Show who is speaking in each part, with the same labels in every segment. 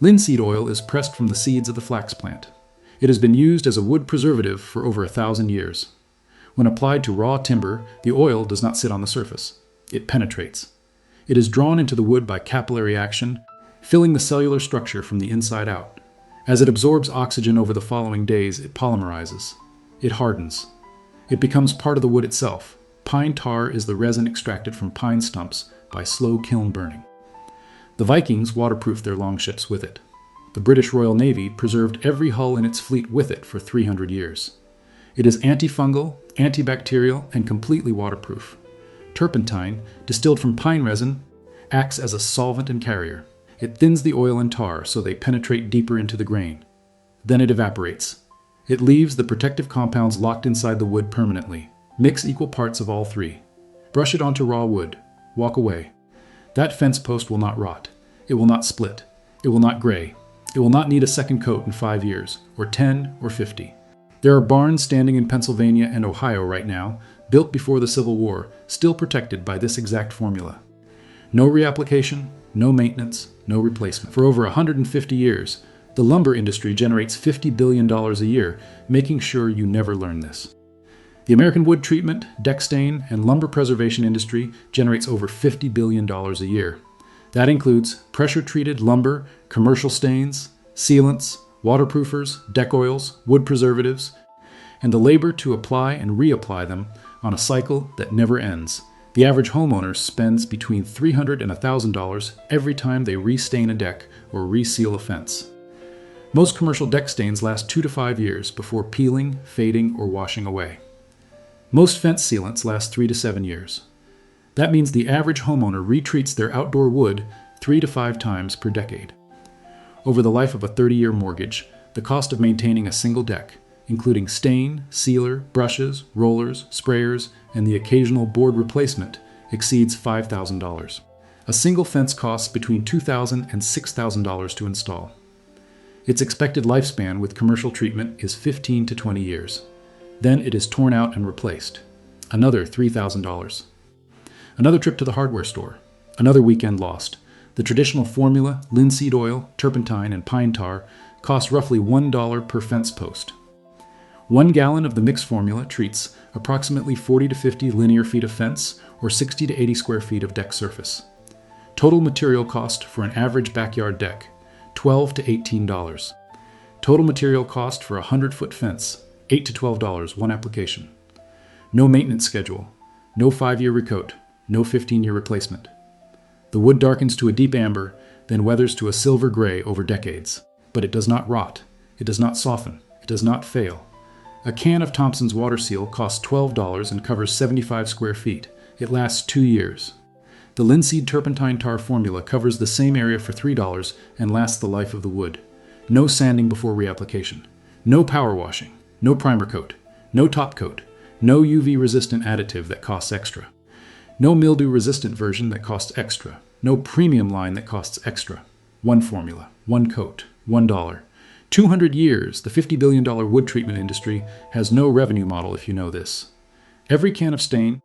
Speaker 1: Linseed oil is pressed from the seeds of the flax plant. It has been used as a wood preservative for over 1,000 years. When applied to raw timber, the oil does not sit on the surface. It penetrates. It is drawn into the wood by capillary action, filling the cellular structure from the inside out. As it absorbs oxygen over the following days, it polymerizes. It hardens. It becomes part of the wood itself. Pine tar is the resin extracted from pine stumps by slow kiln burning. The Vikings waterproofed their longships with it. The British Royal Navy preserved every hull in its fleet with it for 300 years. It is antifungal, antibacterial, and completely waterproof. Turpentine, distilled from pine resin, acts as a solvent and carrier. It thins the oil and tar so they penetrate deeper into the grain. Then it evaporates. It leaves the protective compounds locked inside the wood permanently. Mix equal parts of all three. Brush it onto raw wood. Walk away. That fence post will not rot. It will not split. It will not gray. It will not need a second coat in 5 years, or 10, or 50. There are barns standing in Pennsylvania and Ohio right now, built before the Civil War, still protected by this exact formula. No reapplication, no maintenance, no replacement. For over 150 years, the lumber industry generates $50 billion a year, making sure you never learn this. The American wood treatment, deck stain, and lumber preservation industry generates over $50 billion a year. That includes pressure-treated lumber, commercial stains, sealants, waterproofers, deck oils, wood preservatives, and the labor to apply and reapply them on a cycle that never ends. The average homeowner spends between $300 and $1,000 every time they restain a deck or reseal a fence. Most commercial deck stains last 2 to 5 years before peeling, fading, or washing away. Most fence sealants last 3 to 7 years. That means the average homeowner retreats their outdoor wood 3 to 5 times per decade. Over the life of a 30-year mortgage, the cost of maintaining a single deck, including stain, sealer, brushes, rollers, sprayers, and the occasional board replacement, exceeds $5,000. A single fence costs between $2,000 and $6,000 to install. Its expected lifespan with commercial treatment is 15 to 20 years. Then it is torn out and replaced. Another $3,000. Another trip to the hardware store. Another weekend lost. The traditional formula, linseed oil, turpentine, and pine tar cost roughly $1 per fence post. 1 gallon of the mixed formula treats approximately 40 to 50 linear feet of fence or 60 to 80 square feet of deck surface. Total material cost for an average backyard deck, $12 to $18. Total material cost for a 100-foot fence, $8 to $12, one application. No maintenance schedule, no 5-year recoat, no 15-year replacement. The wood darkens to a deep amber, then weathers to a silver gray over decades. But it does not rot, it does not soften, it does not fail. A can of Thompson's Water Seal costs $12 and covers 75 square feet. It lasts 2 years. The Linseed Turpentine Tar formula covers the same area for $3 and lasts the life of the wood. No sanding before reapplication. No power washing. No primer coat. No top coat. No UV-resistant additive that costs extra. No mildew-resistant version that costs extra. No premium line that costs extra. One formula. One coat. $1. 200 years, the $50 billion wood treatment industry has no revenue model if you know this. Every can of stain,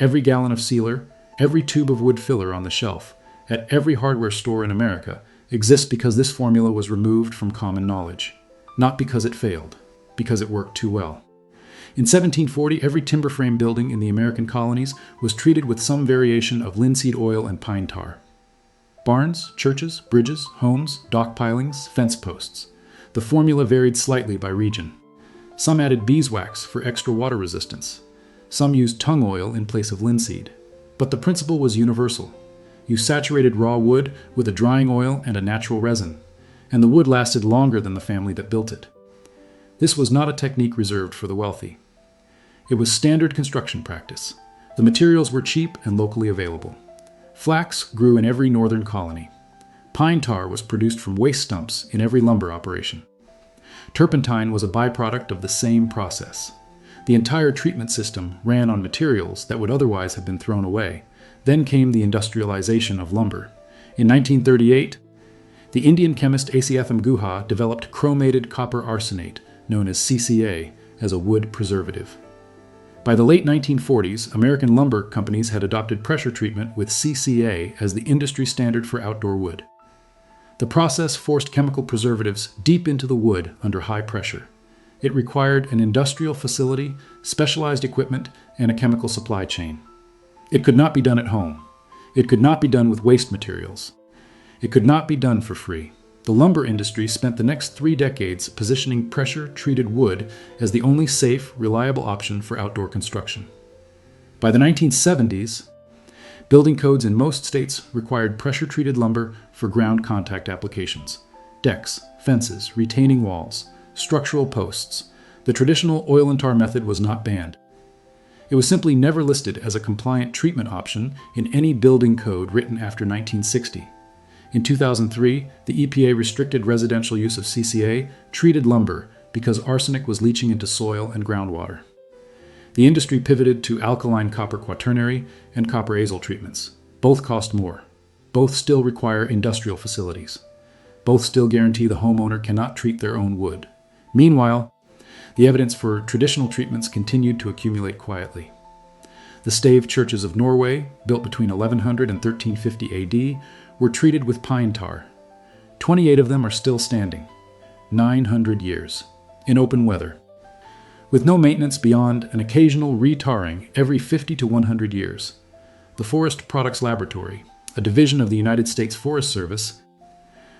Speaker 1: every gallon of sealer, every tube of wood filler on the shelf, at every hardware store in America, exists because this formula was removed from common knowledge. Not because it failed, because it worked too well. In 1740, every timber frame building in the American colonies was treated with some variation of linseed oil and pine tar. Barns, churches, bridges, homes, dock pilings, fence posts. The formula varied slightly by region. Some added beeswax for extra water resistance. Some used tung oil in place of linseed. But the principle was universal. You saturated raw wood with a drying oil and a natural resin, and the wood lasted longer than the family that built it. This was not a technique reserved for the wealthy. It was standard construction practice. The materials were cheap and locally available. Flax grew in every northern colony. Pine tar was produced from waste stumps in every lumber operation. Turpentine was a byproduct of the same process. The entire treatment system ran on materials that would otherwise have been thrown away. Then came the industrialization of lumber. In 1938, the Indian chemist Asiatham Guha developed chromated copper arsenate, known as CCA, as a wood preservative. By the late 1940s, American lumber companies had adopted pressure treatment with CCA as the industry standard for outdoor wood. The process forced chemical preservatives deep into the wood under high pressure. It required an industrial facility, specialized equipment, and a chemical supply chain. It could not be done at home. It could not be done with waste materials. It could not be done for free. The lumber industry spent the next 3 decades positioning pressure-treated wood as the only safe, reliable option for outdoor construction. By the 1970s, building codes in most states required pressure-treated lumber for ground contact applications. Decks, fences, retaining walls, structural posts. The traditional oil and tar method was not banned. It was simply never listed as a compliant treatment option in any building code written after 1960. In 2003, the EPA restricted residential use of CCA, treated lumber, because arsenic was leaching into soil and groundwater. The industry pivoted to alkaline copper quaternary and copper azyl treatments. Both cost more. Both still require industrial facilities. Both still guarantee the homeowner cannot treat their own wood. Meanwhile, the evidence for traditional treatments continued to accumulate quietly. The stave churches of Norway, built between 1100 and 1350 AD, were treated with pine tar. 28 of them are still standing, 900 years, in open weather, with no maintenance beyond an occasional re-tarring every 50 to 100 years. The Forest Products Laboratory, a division of the United States Forest Service,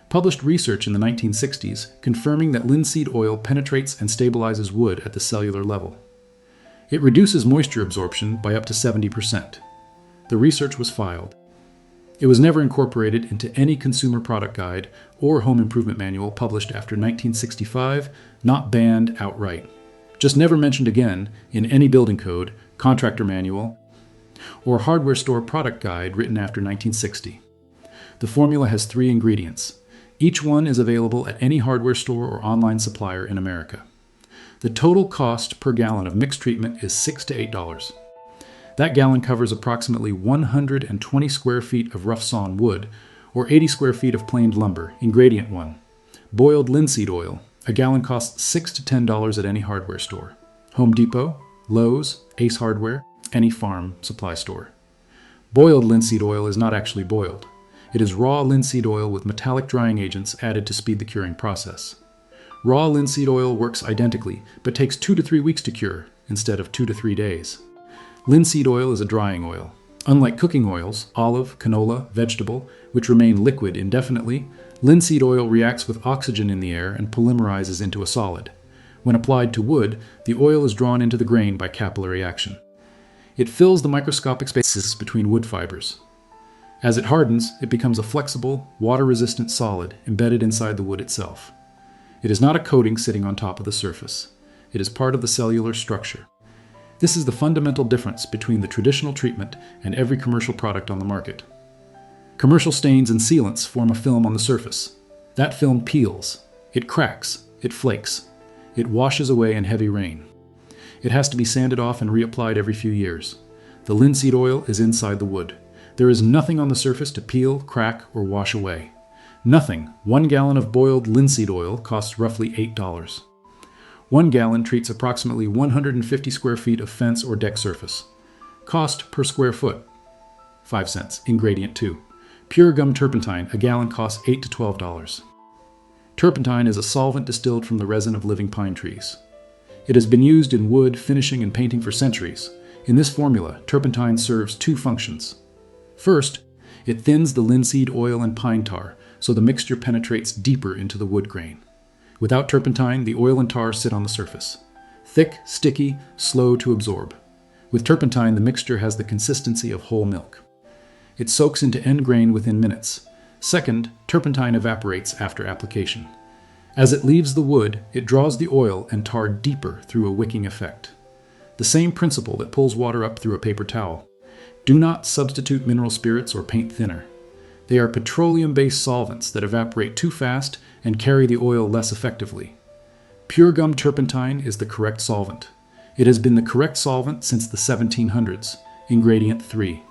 Speaker 1: published research in the 1960s confirming that linseed oil penetrates and stabilizes wood at the cellular level. It reduces moisture absorption by up to 70%. The research was filed. It was never incorporated into any consumer product guide or home improvement manual published after 1965, not banned outright. Just never mentioned again in any building code, contractor manual, or hardware store product guide written after 1960. The formula has 3 ingredients. Each one is available at any hardware store or online supplier in America. The total cost per gallon of mixed treatment is $6 to $8. That gallon covers approximately 120 square feet of rough-sawn wood, or 80 square feet of planed lumber. Ingredient 1. Boiled linseed oil. A gallon costs $6 to $10 at any hardware store. Home Depot, Lowe's, Ace Hardware, any farm supply store. Boiled linseed oil is not actually boiled. It is raw linseed oil with metallic drying agents added to speed the curing process. Raw linseed oil works identically, but takes 2 to 3 weeks to cure, instead of 2 to 3 days. Linseed oil is a drying oil. Unlike cooking oils, olive, canola, vegetable, which remain liquid indefinitely, linseed oil reacts with oxygen in the air and polymerizes into a solid. When applied to wood, the oil is drawn into the grain by capillary action. It fills the microscopic spaces between wood fibers. As it hardens, it becomes a flexible, water-resistant solid embedded inside the wood itself. It is not a coating sitting on top of the surface. It is part of the cellular structure. This is the fundamental difference between the traditional treatment and every commercial product on the market. Commercial stains and sealants form a film on the surface. That film peels. It cracks. It flakes. It washes away in heavy rain. It has to be sanded off and reapplied every few years. The linseed oil is inside the wood. There is nothing on the surface to peel, crack, or wash away. Nothing. 1 gallon of boiled linseed oil costs roughly $8. 1 gallon treats approximately 150 square feet of fence or deck surface. Cost per square foot, 5 cents. Ingredient 2. Pure gum turpentine, a gallon costs $8 to $12. Turpentine is a solvent distilled from the resin of living pine trees. It has been used in wood, finishing, and painting for centuries. In this formula, turpentine serves 2 functions. First, it thins the linseed oil and pine tar, so the mixture penetrates deeper into the wood grain. Without turpentine, the oil and tar sit on the surface. Thick, sticky, slow to absorb. With turpentine, the mixture has the consistency of whole milk. It soaks into end grain within minutes. Second, turpentine evaporates after application. As it leaves the wood, it draws the oil and tar deeper through a wicking effect. The same principle that pulls water up through a paper towel. Do not substitute mineral spirits or paint thinner. They are petroleum-based solvents that evaporate too fast and carry the oil less effectively. Pure gum turpentine is the correct solvent. It has been the correct solvent since the 1700s. Ingredient 3.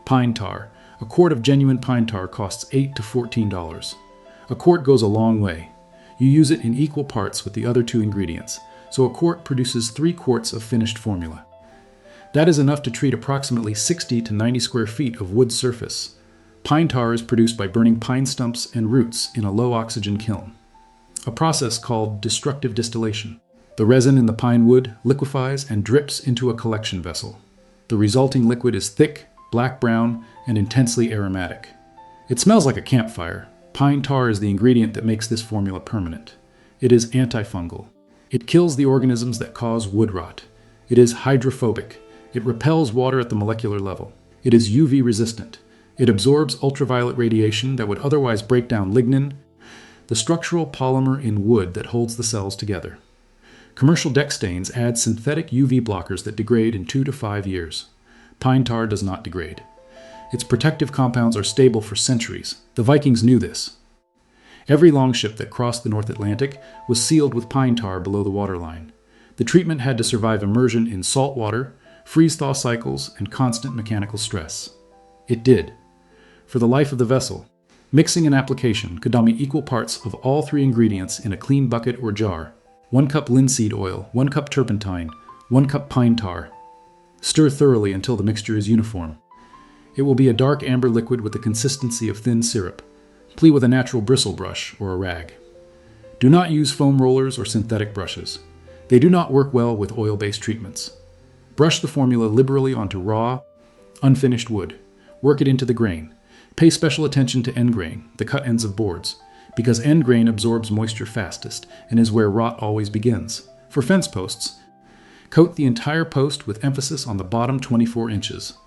Speaker 1: Pine tar. A quart of genuine pine tar costs $8 to $14. A quart goes a long way. You use it in equal parts with the other 2 ingredients, so a quart produces 3 quarts of finished formula. That is enough to treat approximately 60 to 90 square feet of wood surface. Pine tar is produced by burning pine stumps and roots in a low-oxygen kiln, a process called destructive distillation. The resin in the pine wood liquefies and drips into a collection vessel. The resulting liquid is thick, black-brown, and intensely aromatic. It smells like a campfire. Pine tar is the ingredient that makes this formula permanent. It is antifungal. It kills the organisms that cause wood rot. It is hydrophobic. It repels water at the molecular level. It is UV resistant. It absorbs ultraviolet radiation that would otherwise break down lignin, the structural polymer in wood that holds the cells together. Commercial deck stains add synthetic UV blockers that degrade in 2 to 5 years. Pine tar does not degrade. Its protective compounds are stable for centuries. The Vikings knew this. Every longship that crossed the North Atlantic was sealed with pine tar below the waterline. The treatment had to survive immersion in salt water, freeze-thaw cycles, and constant mechanical stress. It did. For the life of the vessel, mixing an application could dummy equal parts of all 3 ingredients in a clean bucket or jar. 1 cup linseed oil, 1 cup turpentine, 1 cup pine tar. Stir thoroughly until the mixture is uniform. It will be a dark amber liquid with the consistency of thin syrup. Pleat with a natural bristle brush or a rag. Do not use foam rollers or synthetic brushes. They do not work well with oil-based treatments. Brush the formula liberally onto raw, unfinished wood. Work it into the grain. Pay special attention to end grain, the cut ends of boards, because end grain absorbs moisture fastest and is where rot always begins. For fence posts, coat the entire post with emphasis on the bottom 24 inches,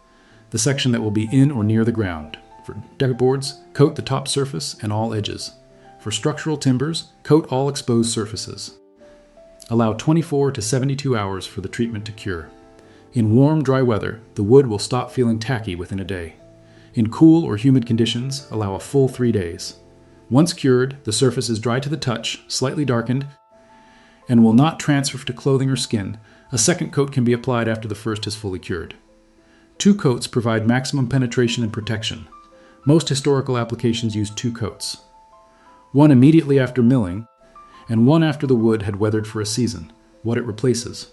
Speaker 1: the section that will be in or near the ground. For deck boards, coat the top surface and all edges. For structural timbers, coat all exposed surfaces. Allow 24 to 72 hours for the treatment to cure. In warm, dry weather, the wood will stop feeling tacky within a day. In cool or humid conditions, allow a full 3 days. Once cured, the surface is dry to the touch, slightly darkened, and will not transfer to clothing or skin. A second coat can be applied after the first is fully cured. 2 coats provide maximum penetration and protection. Most historical applications use 2 coats. 1 immediately after milling, and 1 after the wood had weathered for a season, what it replaces.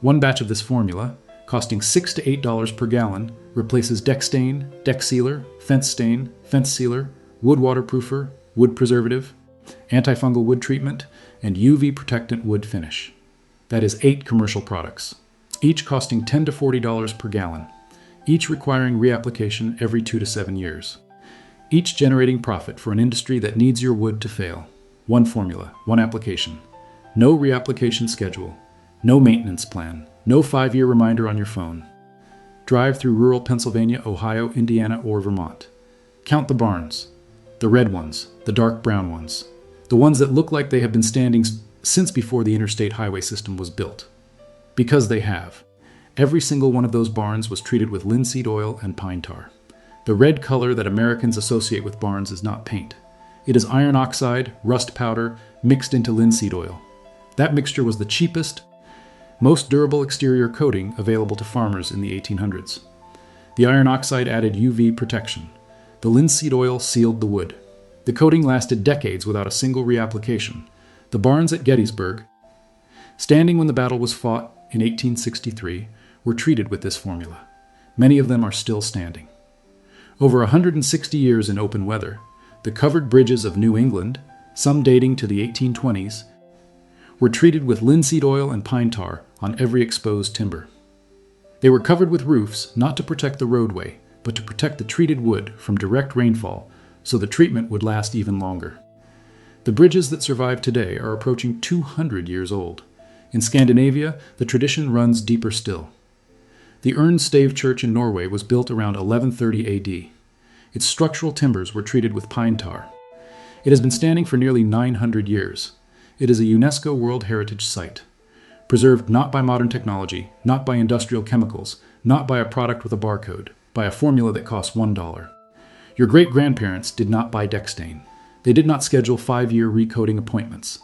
Speaker 1: 1 batch of this formula, costing $6 to $8 per gallon, replaces deck stain, deck sealer, fence stain, fence sealer, wood waterproofer, wood preservative, antifungal wood treatment, and UV protectant wood finish. That is 8 commercial products, each costing $10 to $40 per gallon, each requiring reapplication every 2 to 7 years, each generating profit for an industry that needs your wood to fail. 1 formula, 1 application. No reapplication schedule, no maintenance plan, no 5-year reminder on your phone. Drive through rural Pennsylvania, Ohio, Indiana, or Vermont. Count the barns, the red ones, the dark brown ones, the ones that look like they have been standing since before the interstate highway system was built. Because they have. Every single one of those barns was treated with linseed oil and pine tar. The red color that Americans associate with barns is not paint. It is iron oxide, rust powder, mixed into linseed oil. That mixture was the cheapest, most durable exterior coating available to farmers in the 1800s. The iron oxide added UV protection. The linseed oil sealed the wood. The coating lasted decades without a single reapplication. The barns at Gettysburg, standing when the battle was fought in 1863, were treated with this formula. Many of them are still standing. Over 160 years in open weather, the covered bridges of New England, some dating to the 1820s, were treated with linseed oil and pine tar on every exposed timber. They were covered with roofs not to protect the roadway, but to protect the treated wood from direct rainfall, so the treatment would last even longer. The bridges that survive today are approaching 200 years old. In Scandinavia, the tradition runs deeper still. The Ernstave Church in Norway was built around 1130 AD. Its structural timbers were treated with pine tar. It has been standing for nearly 900 years. It is a UNESCO World Heritage Site, preserved not by modern technology, not by industrial chemicals, not by a product with a barcode, by a formula that costs $1. Your great-grandparents did not buy deck stain. They did not schedule 5-year recoating appointments.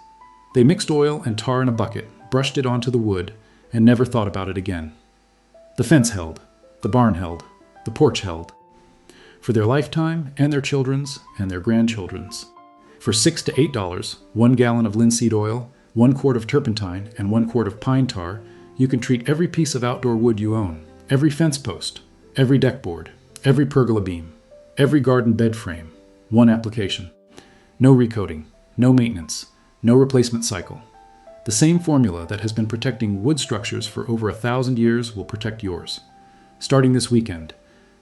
Speaker 1: They mixed oil and tar in a bucket, brushed it onto the wood, and never thought about it again. The fence held, the barn held, the porch held. For their lifetime, and their children's, and their grandchildren's. For $6 to $8, 1 gallon of linseed oil, 1 quart of turpentine, and 1 quart of pine tar, you can treat every piece of outdoor wood you own, every fence post, every deck board, every pergola beam, Every garden bed frame, one application. No recoating, no maintenance, no replacement cycle. The same formula that has been protecting wood structures for over 1,000 years will protect yours. Starting this weekend,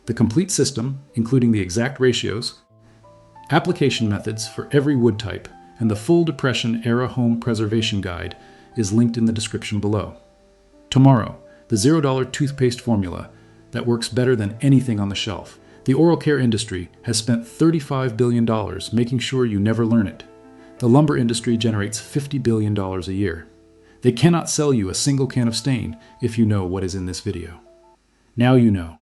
Speaker 1: the complete system, including the exact ratios, application methods for every wood type, and the full Depression-era home preservation guide is linked in the description below. Tomorrow, the $0 toothpaste formula that works better than anything on the shelf. The oral care industry has spent $35 billion making sure you never learn it. The lumber industry generates $50 billion a year. They cannot sell you a single can of stain if you know what is in this video. Now you know.